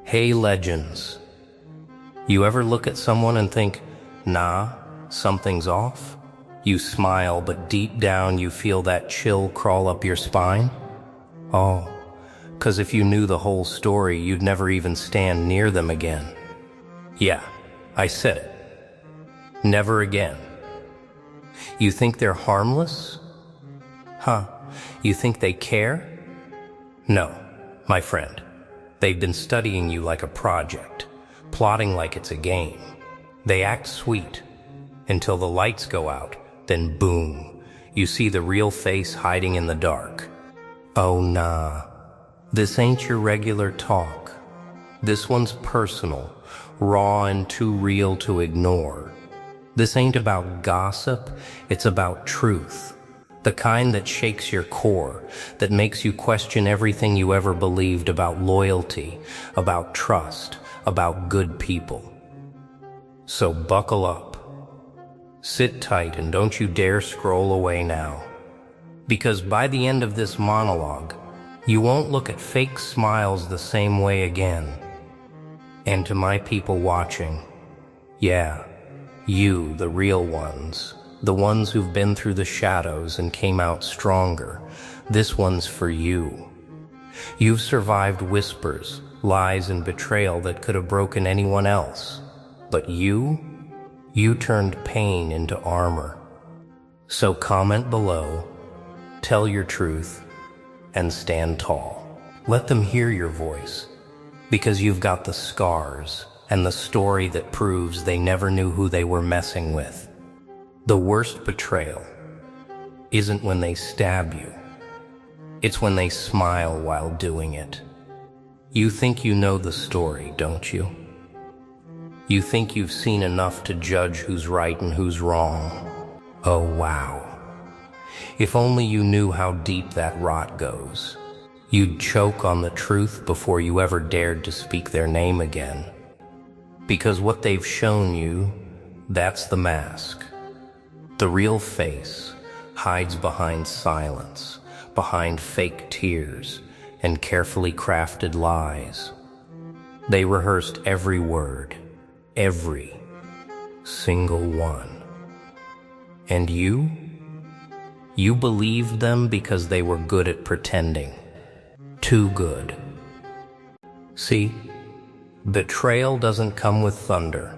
Hey legends, you ever look at someone and think, nah, something's off? You smile, but deep down you feel that chill crawl up your spine? Oh, 'cause if you knew the whole story, you'd never even stand near them again. Yeah, I said it. Never again. You think they're harmless? Huh, you think they care? No, my friend. They've been studying you like a project, plotting like it's a game. They act sweet until the lights go out, then boom, you see the real face hiding in the dark. Oh nah, this ain't your regular talk. This one's personal, raw and too real to ignore. This ain't about gossip, it's about truth. The kind that shakes your core, that makes you question everything you ever believed about loyalty, about trust, about good people. So buckle up. Sit tight and don't you dare scroll away now. Because by the end of this monologue, you won't look at fake smiles the same way again. And to my people watching, yeah, you, the real ones, the ones who've been through the shadows and came out stronger, this one's for you. You've survived whispers, lies, and betrayal that could have broken anyone else. But you turned pain into armor. So comment below, tell your truth, and stand tall. Let them hear your voice, because you've got the scars and the story that proves they never knew who they were messing with. The worst betrayal isn't when they stab you. It's when they smile while doing it. You think you know the story, don't you? You think you've seen enough to judge who's right and who's wrong. Oh wow. If only you knew how deep that rot goes. You'd choke on the truth before you ever dared to speak their name again. Because what they've shown you, that's the mask. The real face hides behind silence, behind fake tears, and carefully crafted lies. They rehearsed every word, every single one. And you believed them because they were good at pretending. Too good. See, betrayal doesn't come with thunder.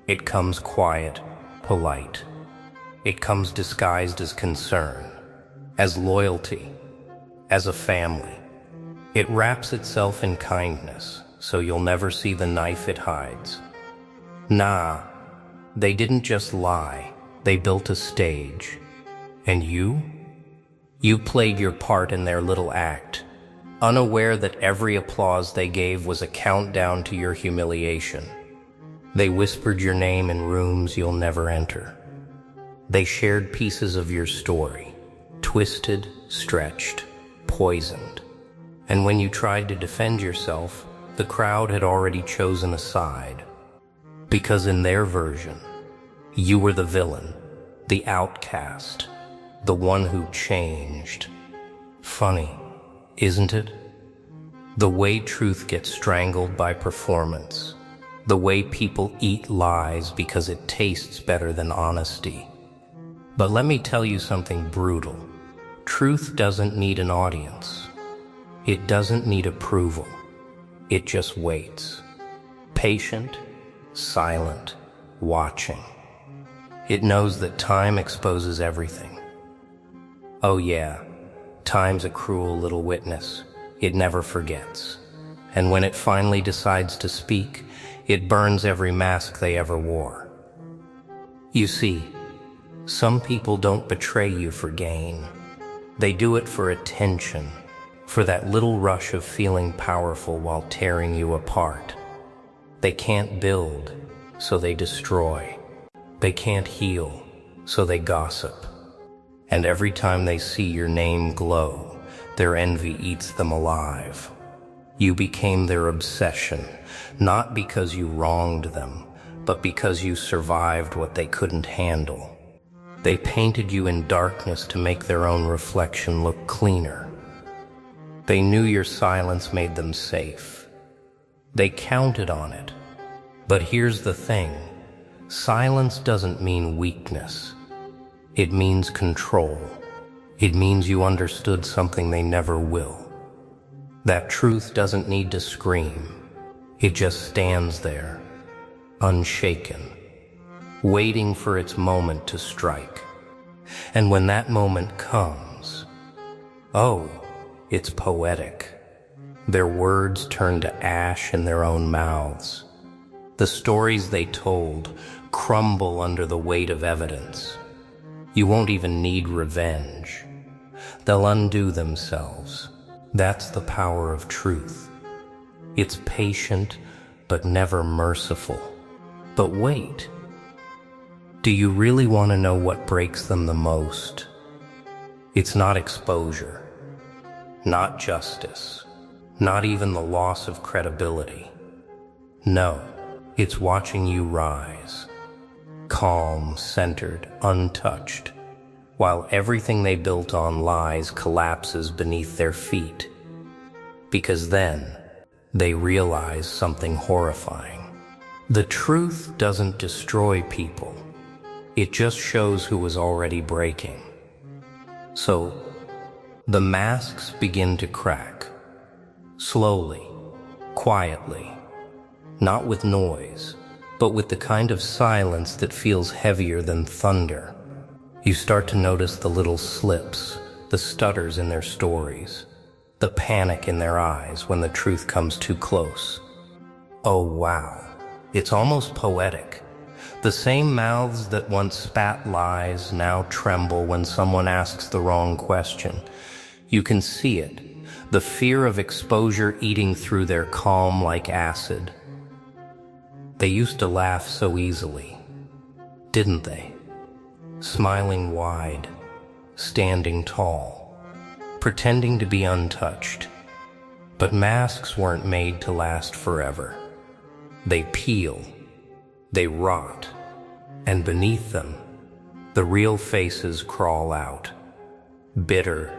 It comes quiet, polite. It comes disguised as concern, as loyalty, as a family. It wraps itself in kindness, so you'll never see the knife it hides. Nah, they didn't just lie, they built a stage. And you played your part in their little act, unaware that every applause they gave was a countdown to your humiliation. They whispered your name in rooms you'll never enter. They shared pieces of your story, twisted, stretched, poisoned. And when you tried to defend yourself, the crowd had already chosen a side. Because in their version, you were the villain, the outcast, the one who changed. Funny, isn't it? The way truth gets strangled by performance. The way people eat lies because it tastes better than honesty. But let me tell you something brutal. Truth doesn't need an audience. It doesn't need approval. It just waits. Patient, silent, watching. It knows that time exposes everything. Oh yeah, time's a cruel little witness. It never forgets. And when it finally decides to speak, it burns every mask they ever wore. You see, some people don't betray you for gain. They do it for attention, for that little rush of feeling powerful while tearing you apart. They can't build, so they destroy. They can't heal, so they gossip. And every time they see your name glow, their envy eats them alive. You became their obsession, not because you wronged them, but because you survived what they couldn't handle. They painted you in darkness to make their own reflection look cleaner. They knew your silence made them safe. They counted on it. But here's the thing. Silence doesn't mean weakness. It means control. It means you understood something they never will. That truth doesn't need to scream. It just stands there, unshaken, waiting for its moment to strike. And when that moment comes, oh, it's poetic. Their words turn to ash in their own mouths. The stories they told crumble under the weight of evidence. You won't even need revenge. They'll undo themselves. That's the power of truth. It's patient, but never merciful. But wait, do you really want to know what breaks them the most? It's not exposure, not justice, not even the loss of credibility. No, it's watching you rise, calm, centered, untouched, while everything they built on lies collapses beneath their feet. Because then, they realize something horrifying. The truth doesn't destroy people. It just shows who was already breaking. So, the masks begin to crack. Slowly, quietly, not with noise, but with the kind of silence that feels heavier than thunder. You start to notice the little slips, the stutters in their stories, the panic in their eyes when the truth comes too close. Oh wow, it's almost poetic. The same mouths that once spat lies now tremble when someone asks the wrong question. You can see it, the fear of exposure eating through their calm like acid. They used to laugh so easily, didn't they? Smiling wide, standing tall, pretending to be untouched. But masks weren't made to last forever. They peel, they rot, and beneath them, the real faces crawl out. Bitter,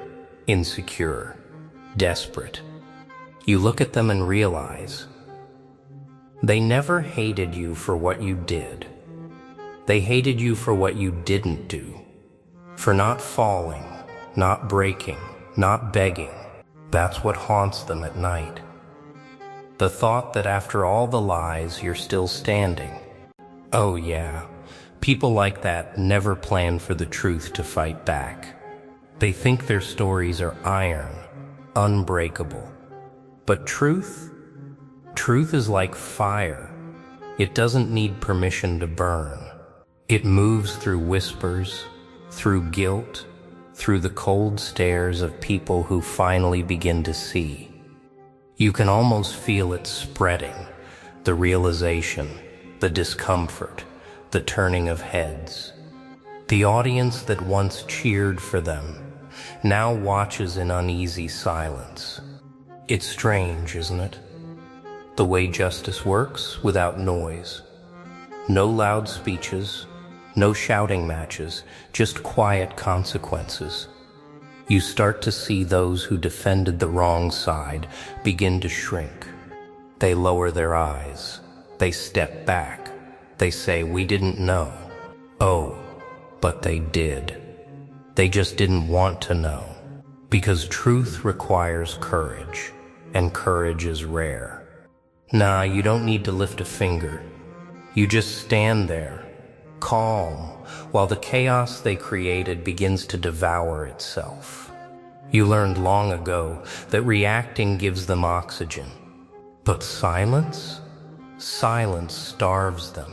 insecure, desperate. You look at them and realize they never hated you for what you did. They hated you for what you didn't do, for not falling, not breaking, not begging. That's what haunts them at night. The thought that after all the lies, you're still standing. Oh yeah, people like that never plan for the truth to fight back. They think their stories are iron, unbreakable. But truth is like fire. It doesn't need permission to burn. It moves through whispers, through guilt, through the cold stares of people who finally begin to see. You can almost feel it spreading, the realization, the discomfort, the turning of heads. The audience that once cheered for them now watches in uneasy silence. It's strange, isn't it? The way justice works without noise. No loud speeches, no shouting matches, just quiet consequences. You start to see those who defended the wrong side begin to shrink. They lower their eyes. They step back. They say, "We didn't know." Oh, but they did. They just didn't want to know. Because truth requires courage, and courage is rare. Nah, you don't need to lift a finger. You just stand there, calm, while the chaos they created begins to devour itself. You learned long ago that reacting gives them oxygen. But silence? Silence starves them.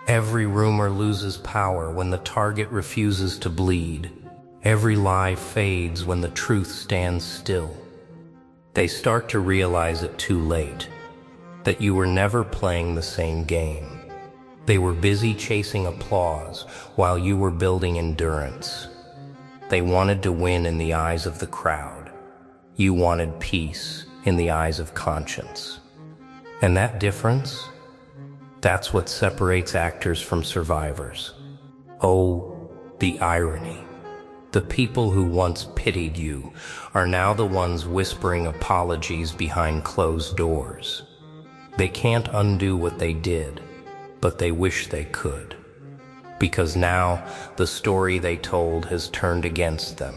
Every rumor loses power when the target refuses to bleed. Every lie fades when the truth stands still. They start to realize it too late, that you were never playing the same game. They were busy chasing applause while you were building endurance. They wanted to win in the eyes of the crowd. You wanted peace in the eyes of conscience. And that difference, that's what separates actors from survivors. Oh, the irony. The people who once pitied you are now the ones whispering apologies behind closed doors. They can't undo what they did, but they wish they could. Because now the story they told has turned against them.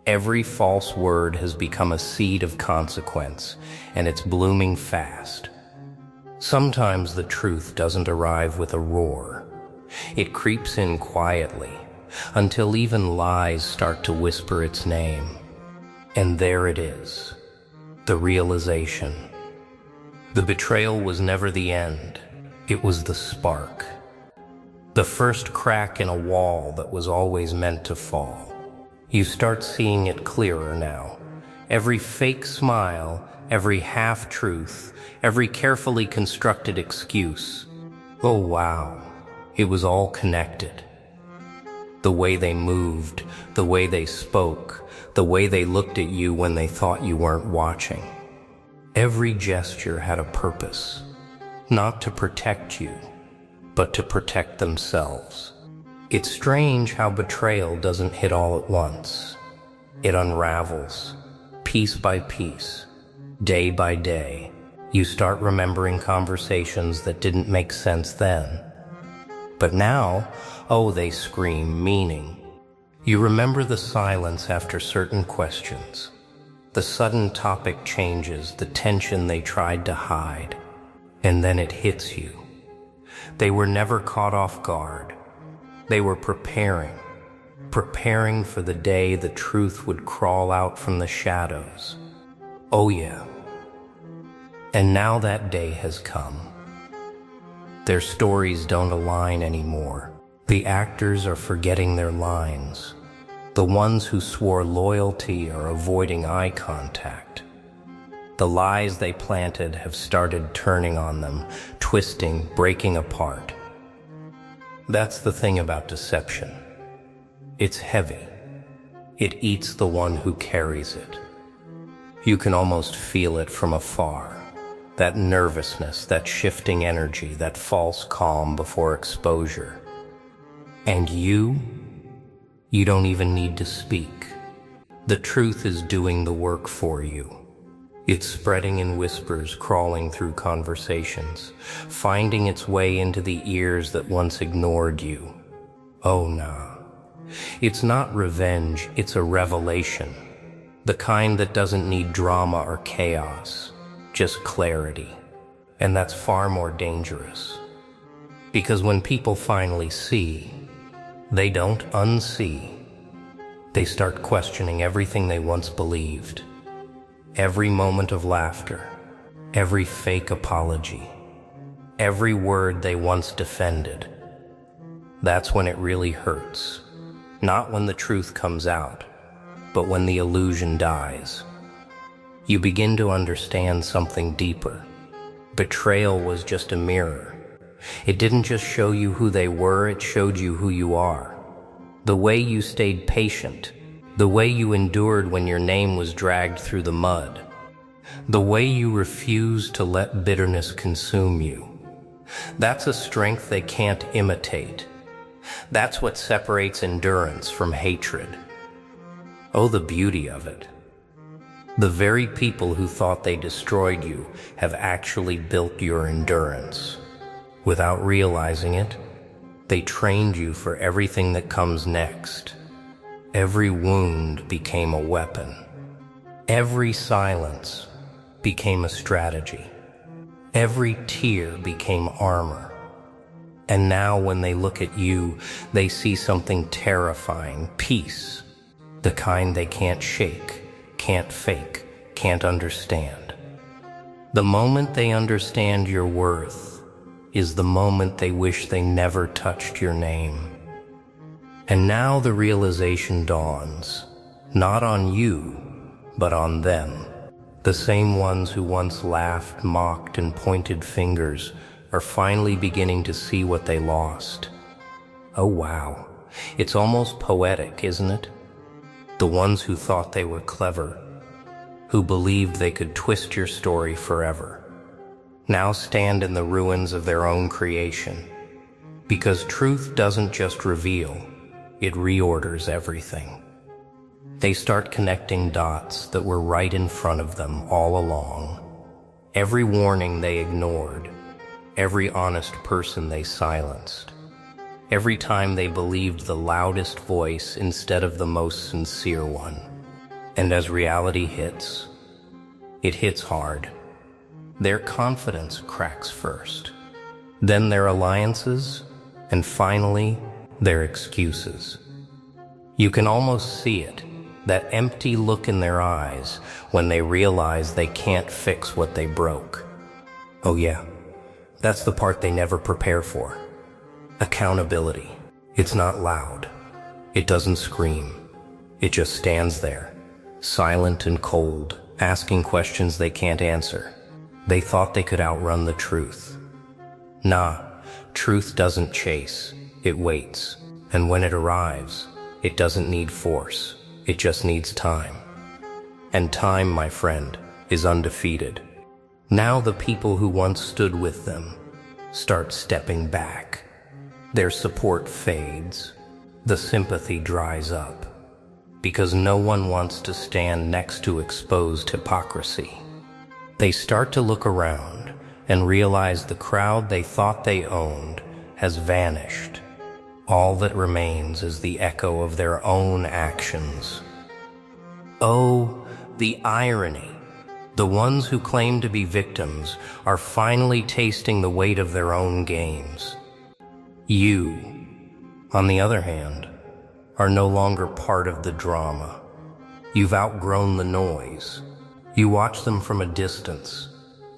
Every false word has become a seed of consequence, and it's blooming fast. Sometimes the truth doesn't arrive with a roar. It creeps in quietly, until even lies start to whisper its name. And there it is, the realization. The betrayal was never the end. It was the spark. The first crack in a wall that was always meant to fall. You start seeing it clearer now. Every fake smile, every half-truth, every carefully constructed excuse. Oh wow, it was all connected. The way they moved, the way they spoke, the way they looked at you when they thought you weren't watching. Every gesture had a purpose, not to protect you, but to protect themselves. It's strange how betrayal doesn't hit all at once. It unravels, piece by piece, day by day. You start remembering conversations that didn't make sense then. But now, oh, they scream meaning. You remember the silence after certain questions, the sudden topic changes, the tension they tried to hide, and then it hits you. They were never caught off guard. They were preparing for the day the truth would crawl out from the shadows. Oh yeah. And now that day has come. Their stories don't align anymore. The actors are forgetting their lines. The ones who swore loyalty are avoiding eye contact. The lies they planted have started turning on them, twisting, breaking apart. That's the thing about deception. It's heavy. It eats the one who carries it. You can almost feel it from afar. That nervousness, that shifting energy, that false calm before exposure. And you don't even need to speak. The truth is doing the work for you. It's spreading in whispers, crawling through conversations, finding its way into the ears that once ignored you. Oh nah. It's not revenge, it's a revelation. The kind that doesn't need drama or chaos, just clarity. And that's far more dangerous. Because when people finally see, they don't unsee. They start questioning everything they once believed. Every moment of laughter, every fake apology, every word they once defended. That's when it really hurts. Not when the truth comes out, but when the illusion dies. You begin to understand something deeper. Betrayal was just a mirror. It didn't just show you who they were, it showed you who you are. The way you stayed patient, the way you endured when your name was dragged through the mud, the way you refused to let bitterness consume you. That's a strength they can't imitate. That's what separates endurance from hatred. Oh, the beauty of it. The very people who thought they destroyed you have actually built your endurance. Without realizing it, they trained you for everything that comes next. Every wound became a weapon. Every silence became a strategy. Every tear became armor. And now when they look at you, they see something terrifying, peace. The kind they can't shake, can't fake, can't understand. The moment they understand your worth is the moment they wish they never touched your name. And now the realization dawns, not on you, but on them. The same ones who once laughed, mocked, and pointed fingers are finally beginning to see what they lost. Oh wow, it's almost poetic, isn't it? The ones who thought they were clever, who believed they could twist your story forever, now stand in the ruins of their own creation. Because truth doesn't just reveal, it reorders everything. They start connecting dots that were right in front of them all along. Every warning they ignored, every honest person they silenced, every time they believed the loudest voice instead of the most sincere one. And as reality hits, it hits hard. Their confidence cracks first, then their alliances, and finally, their excuses. You can almost see it, that empty look in their eyes when they realize they can't fix what they broke. Oh yeah, that's the part they never prepare for. Accountability. It's not loud. It doesn't scream. It just stands there, silent and cold, asking questions they can't answer. They thought they could outrun the truth. Nah, truth doesn't chase, it waits. And when it arrives, it doesn't need force, it just needs time. And time, my friend, is undefeated. Now the people who once stood with them start stepping back. Their support fades, the sympathy dries up, because no one wants to stand next to exposed hypocrisy. They start to look around and realize the crowd they thought they owned has vanished. All that remains is the echo of their own actions. Oh, the irony. The ones who claim to be victims are finally tasting the weight of their own games. You, on the other hand, are no longer part of the drama. You've outgrown the noise. You watch them from a distance,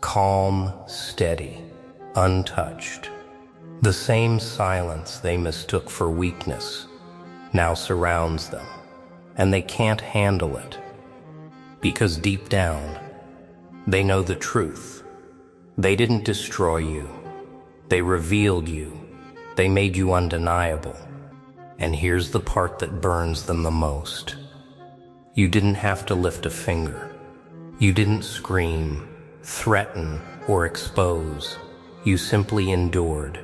calm, steady, untouched. The same silence they mistook for weakness now surrounds them, and they can't handle it. Because deep down, they know the truth. They didn't destroy you. They revealed you. They made you undeniable. And here's the part that burns them the most. You didn't have to lift a finger. You didn't scream, threaten, or expose. You simply endured.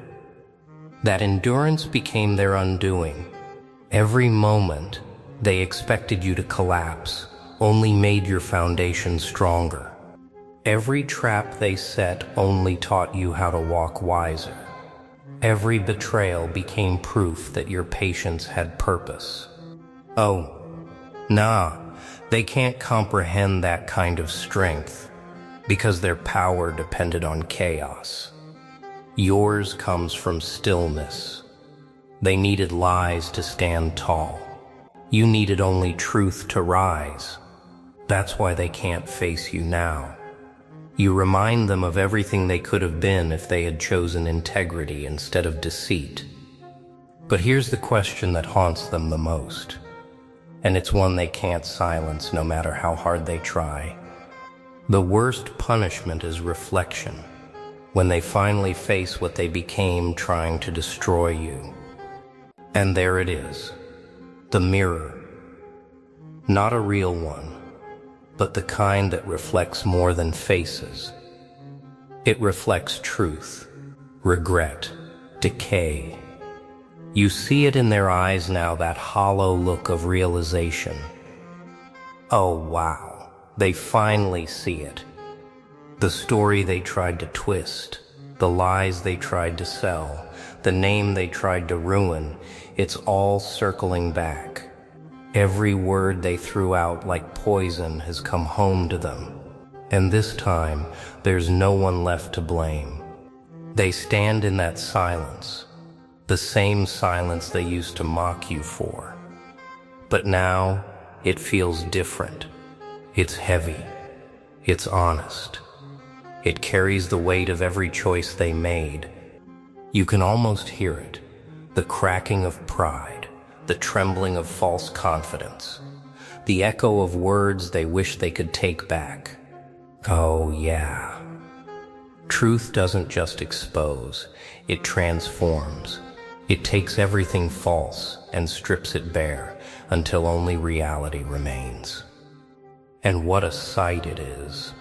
That endurance became their undoing. Every moment they expected you to collapse only made your foundation stronger. Every trap they set only taught you how to walk wiser. Every betrayal became proof that your patience had purpose. Oh, nah, they can't comprehend that kind of strength because their power depended on chaos. Yours comes from stillness. They needed lies to stand tall. You needed only truth to rise. That's why they can't face you now. You remind them of everything they could have been if they had chosen integrity instead of deceit. But here's the question that haunts them the most, and it's one they can't silence no matter how hard they try. The worst punishment is reflection, when they finally face what they became trying to destroy you. And there it is, the mirror. Not a real one, but the kind that reflects more than faces. It reflects truth, regret, decay. You see it in their eyes now, that hollow look of realization. Oh wow, they finally see it. The story they tried to twist, the lies they tried to sell, the name they tried to ruin, it's all circling back. Every word they threw out like poison has come home to them. And this time, there's no one left to blame. They stand in that silence, the same silence they used to mock you for. But now, it feels different. It's heavy. It's honest. It carries the weight of every choice they made. You can almost hear it, the cracking of pride, the trembling of false confidence, the echo of words they wish they could take back. Oh yeah. Truth doesn't just expose, it transforms. It takes everything false and strips it bare until only reality remains. And what a sight it is.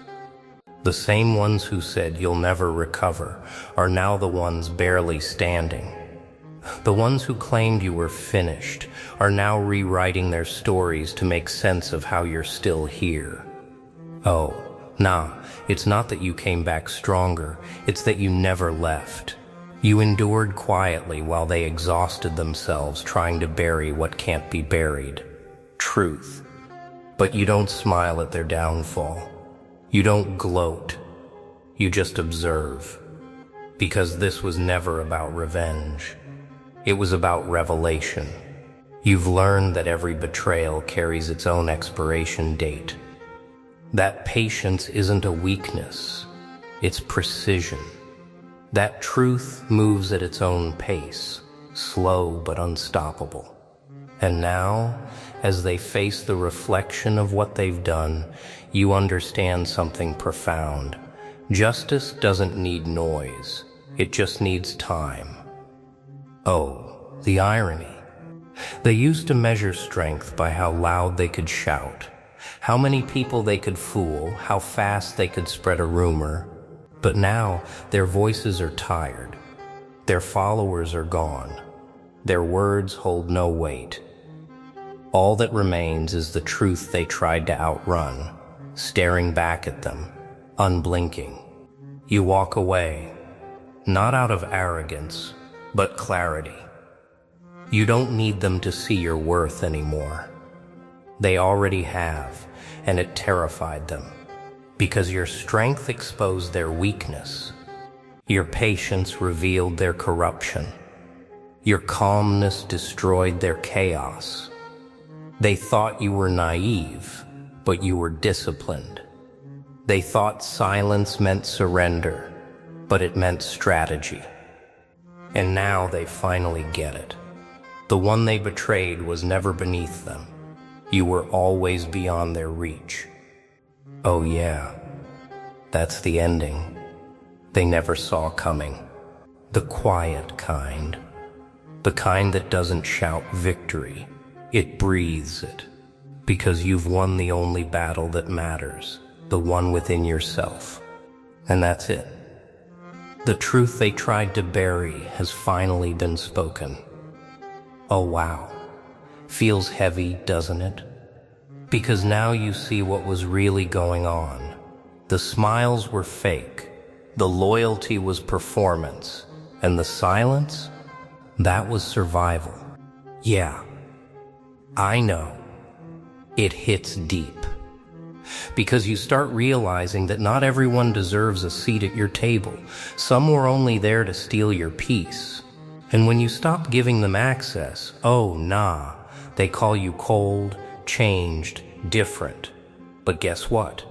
The same ones who said you'll never recover are now the ones barely standing. The ones who claimed you were finished are now rewriting their stories to make sense of how you're still here. Oh, nah, It's not that you came back stronger, it's that you never left. You endured quietly while they exhausted themselves trying to bury what can't be buried. Truth. But you don't smile at their downfall. You don't gloat. You just observe. Because this was never about revenge. It was about revelation. You've learned that every betrayal carries its own expiration date. That patience isn't a weakness, it's precision. That truth moves at its own pace, slow but unstoppable. And now, as they face the reflection of what they've done, you understand something profound. Justice doesn't need noise, it just needs time. Oh, the irony. They used to measure strength by how loud they could shout, how many people they could fool, how fast they could spread a rumor. But now, their voices are tired. Their followers are gone. Their words hold no weight. All that remains is the truth they tried to outrun, staring back at them, unblinking. You walk away, not out of arrogance, but clarity. You don't need them to see your worth anymore. They already have, and it terrified them. Because your strength exposed their weakness. Your patience revealed their corruption. Your calmness destroyed their chaos. They thought you were naive, but you were disciplined. They thought silence meant surrender, but it meant strategy. And now they finally get it. The one they betrayed was never beneath them. You were always beyond their reach. Oh yeah, that's the ending they never saw coming. The quiet kind. The kind that doesn't shout victory. It breathes it. Because you've won the only battle that matters. The one within yourself. And that's it. The truth they tried to bury has finally been spoken. Oh wow. Feels heavy, doesn't it? Because now you see what was really going on. The smiles were fake, the loyalty was performance, and the silence, that was survival. Yeah, I know. It hits deep. Because you start realizing that not everyone deserves a seat at your table. Some were only there to steal your peace. And when you stop giving them access, oh nah, they call you cold, changed, different. But guess what?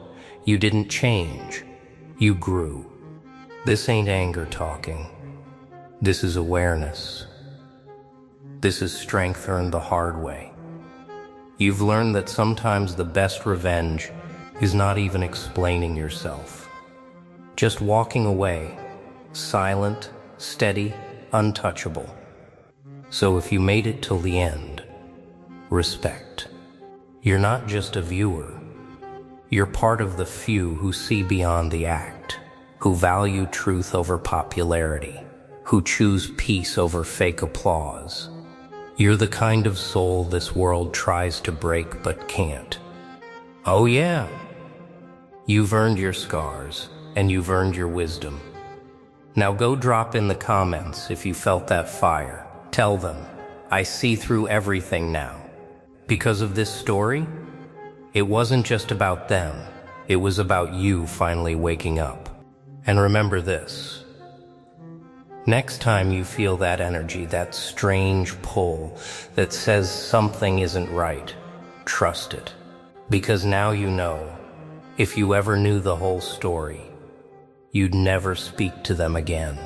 You didn't change. You grew. This ain't anger talking. This is awareness. This is strength earned the hard way. You've learned that sometimes the best revenge is not even explaining yourself. Just walking away, silent, steady, untouchable. So if you made it till the end, respect. You're not just a viewer. You're part of the few who see beyond the act, who value truth over popularity, who choose peace over fake applause. You're the kind of soul this world tries to break but can't. Oh yeah. You've earned your scars, and you've earned your wisdom. Now go drop in the comments if you felt that fire. Tell them, I see through everything now. Because of this story, it wasn't just about them. It was about you finally waking up. And remember this. Next time you feel that energy, that strange pull that says something isn't right, trust it. Because now you know, if you ever knew the whole story, you'd never speak to them again.